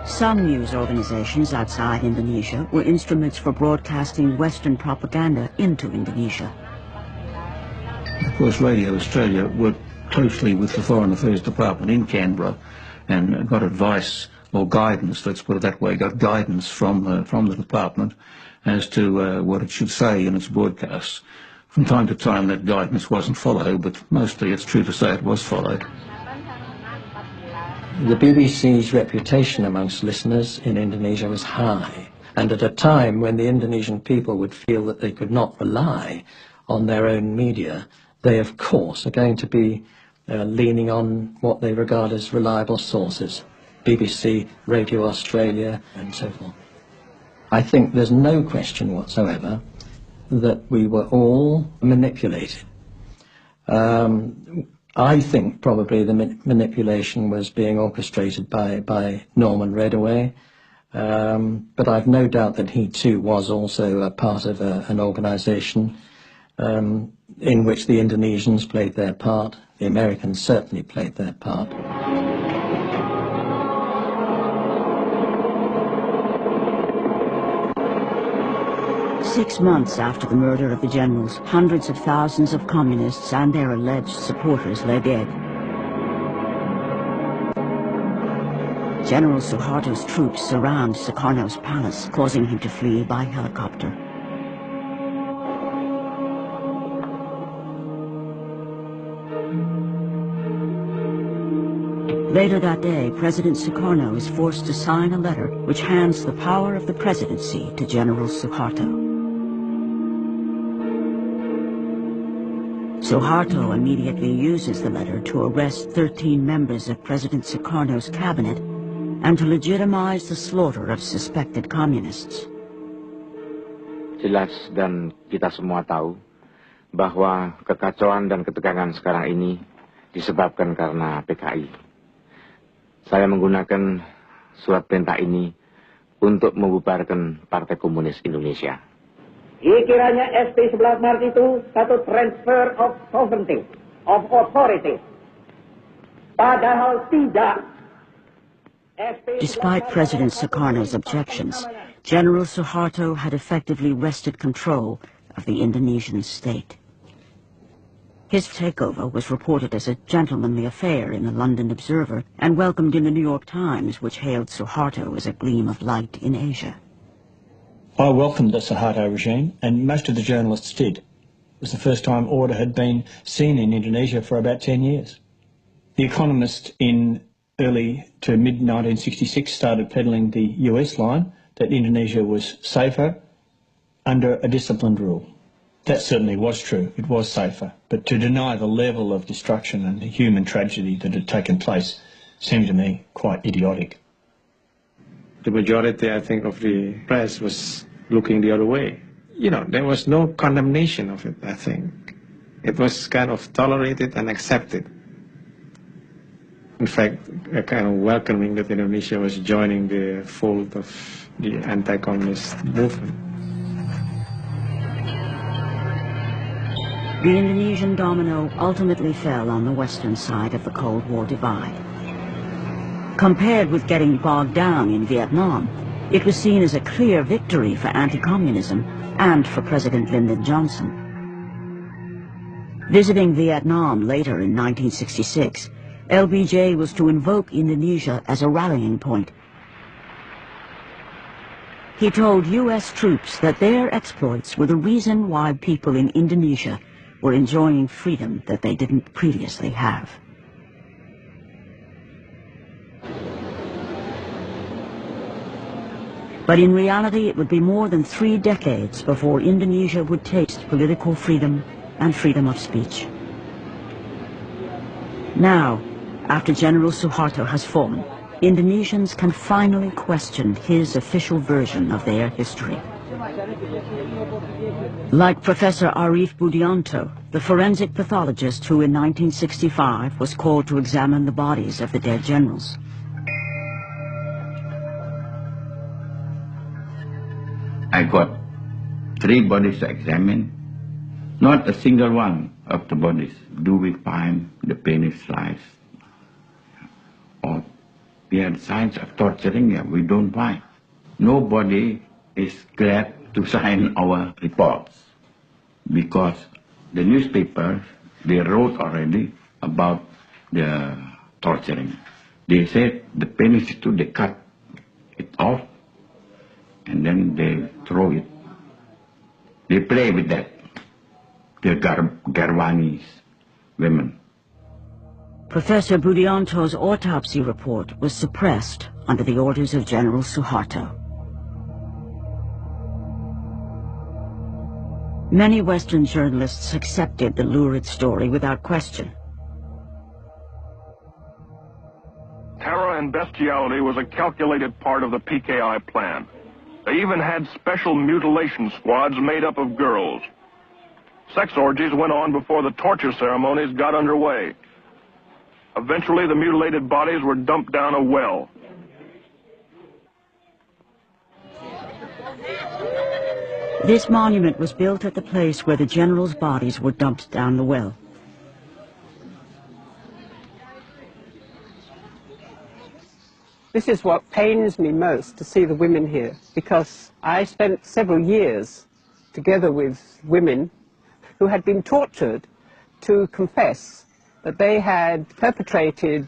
Some news organizations outside Indonesia were instruments for broadcasting Western propaganda into Indonesia. Of course, Radio Australia worked closely with the Foreign Affairs Department in Canberra and got advice or guidance, let's put it that way, got guidance from the department as to what it should say in its broadcasts. From time to time that guidance wasn't followed, but mostly it's true to say it was followed. The BBC's reputation amongst listeners in Indonesia was high, and at a time when the Indonesian people would feel that they could not rely on their own media, they of course are going to be leaning on what they regard as reliable sources, BBC, Radio Australia and so forth. I think there's no question whatsoever that we were all manipulated. I think probably the manipulation was being orchestrated by Norman Redaway, but I've no doubt that he too was also a part of an organisation in which the Indonesians played their part, the Americans certainly played their part. Six months after the murder of the generals, hundreds of thousands of communists and their alleged supporters lay dead. General Suharto's troops surround Sukarno's palace, causing him to flee by helicopter. Later that day, President Sukarno is forced to sign a letter which hands the power of the presidency to General Suharto. Suharto immediately uses the letter to arrest 13 members of President Sukarno's cabinet and to legitimize the slaughter of suspected communists. Jelas dan kita semua tahu bahwa kekacauan dan ketegangan sekarang ini disebabkan karena PKI. Saya menggunakan surat perintah ini untuk membubarkan Partai Komunis Indonesia. Dikiranya SP 11 Maret itu satu transfer of sovereignty, of authority. Padahal tidak. Despite President Sukarno's objections, General Suharto had effectively wrested control of the Indonesian state. His takeover was reported as a gentlemanly affair in the London Observer and welcomed in the New York Times, which hailed Suharto as a gleam of light in Asia. I welcomed the Suharto regime, and most of the journalists did. It was the first time order had been seen in Indonesia for about 10 years. The Economist in early to mid-1966 started peddling the US line that Indonesia was safer under a disciplined rule. That certainly was true. It was safer. But to deny the level of destruction and the human tragedy that had taken place seemed to me quite idiotic. The majority, I think, of the press was looking the other way. You know, there was no condemnation of it, I think. It was kind of tolerated and accepted. In fact, a kind of welcoming that Indonesia was joining the fold of the anti-communist movement. The Indonesian domino ultimately fell on the western side of the Cold War divide. Compared with getting bogged down in Vietnam, it was seen as a clear victory for anti-communism and for President Lyndon Johnson. Visiting Vietnam later in 1966, LBJ was to invoke Indonesia as a rallying point. He told U.S. troops that their exploits were the reason why people in Indonesia were enjoying freedom that they didn't previously have. But in reality, it would be more than 3 decades before Indonesia would taste political freedom and freedom of speech. Now, after General Suharto has fallen, Indonesians can finally question his official version of their history. Like Professor Arif Budianto, the forensic pathologist who in 1965 was called to examine the bodies of the dead generals. I got 3 bodies to examine. Not a single one of the bodies do we find the penis slice or We had signs of torturing them. We don't find. Nobody is glad to sign our reports because the newspapers, they wrote already about the torturing. They said the penis too, they cut it off and then they throw it. They play with that. The Garwanis women. Professor Budianto's autopsy report was suppressed under the orders of General Suharto. Many Western journalists accepted the lurid story without question. Terror and bestiality was a calculated part of the PKI plan. They even had special mutilation squads made up of girls. Sex orgies went on before the torture ceremonies got underway. Eventually, the mutilated bodies were dumped down a well. This monument was built at the place where the generals' bodies were dumped down the well. This is what pains me most, to see the women here, because I spent several years together with women who had been tortured to confess that they had perpetrated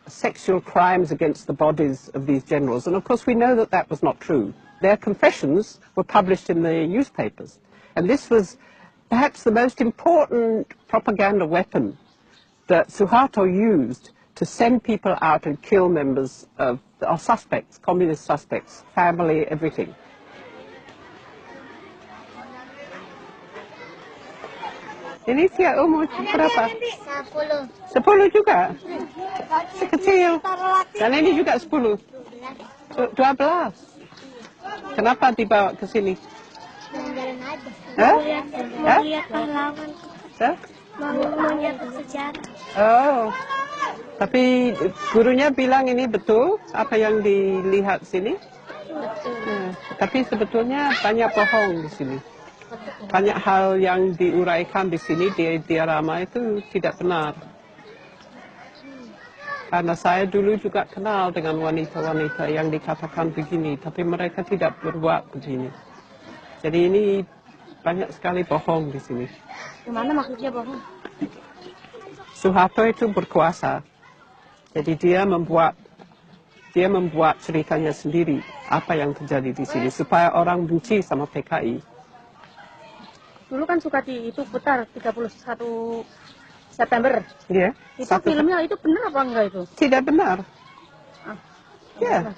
sexual crimes against the bodies of these generals. And of course we know that that was not true. Their confessions were published in the newspapers. And this was perhaps the most important propaganda weapon that Suharto used to send people out and kill members of suspects, communist suspects, family, everything. Ini Tia umur berapa? 10. 10 juga? Sekecil. Dan ini juga 10. 12. Kenapa dibawa ke sini? Jalan-jalan aja. Hah? Mau lihat pahlawan. Mau lihat sejarah. Oh. Tapi gurunya bilang ini betul apa yang dilihat sini? Betul. Tapi sebetulnya banyak bohong di sini. Banyak hal yang diuraikan di sini di diorama itu tidak benar. Karena saya dulu juga kenal dengan wanita-wanita yang dikatakan begini, tapi mereka tidak berbuat begini. Jadi ini banyak sekali bohong di sini. Gimana maksudnya bohong? Suharto itu berkuasa. Jadi dia membuat ceritanya sendiri apa yang terjadi di sini supaya orang benci sama PKI. Dulu kan suka itu putar 31 September. Iya. Itu filmnya itu benar apa enggak itu? Tidak benar. Ya.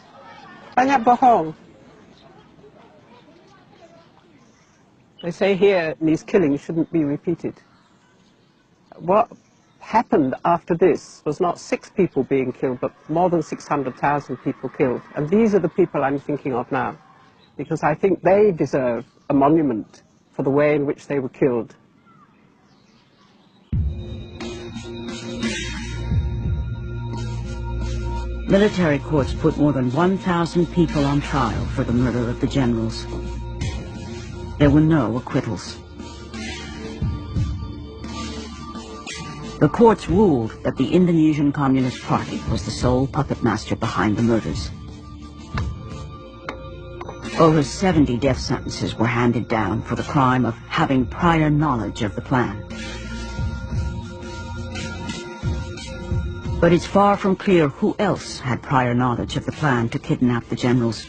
Banyak bohong. They say here these killings shouldn't be repeated. What happened after this was not 6 people being killed, but more than 600,000 people killed. And these are the people I'm thinking of now, because I think they deserve a monument for the way in which they were killed. Military courts put more than 1,000 people on trial for the murder of the generals. There were no acquittals. The courts ruled that the Indonesian Communist Party was the sole puppet master behind the murders. Over 70 death sentences were handed down for the crime of having prior knowledge of the plan. But it's far from clear who else had prior knowledge of the plan to kidnap the generals.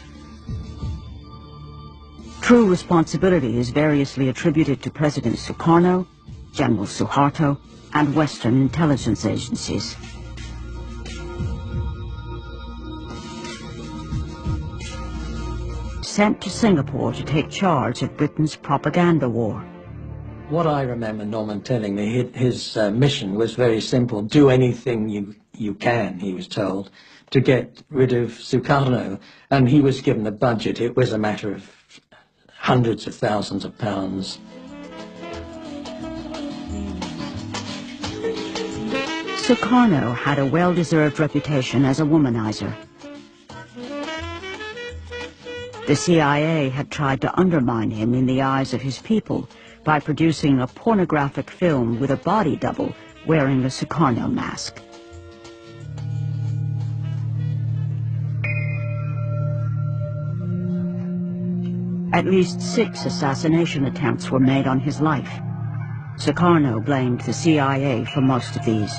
True responsibility is variously attributed to President Sukarno, General Suharto, and Western intelligence agencies. Sent to Singapore to take charge of Britain's propaganda war. What I remember Norman telling me, his mission was very simple. Do anything you can, he was told, to get rid of Sukarno. And he was given a budget. It was a matter of hundreds of thousands of pounds. Sukarno had a well-deserved reputation as a womanizer. The CIA had tried to undermine him in the eyes of his people by producing a pornographic film with a body double wearing a Sukarno mask. At least 6 assassination attempts were made on his life. Sukarno blamed the CIA for most of these.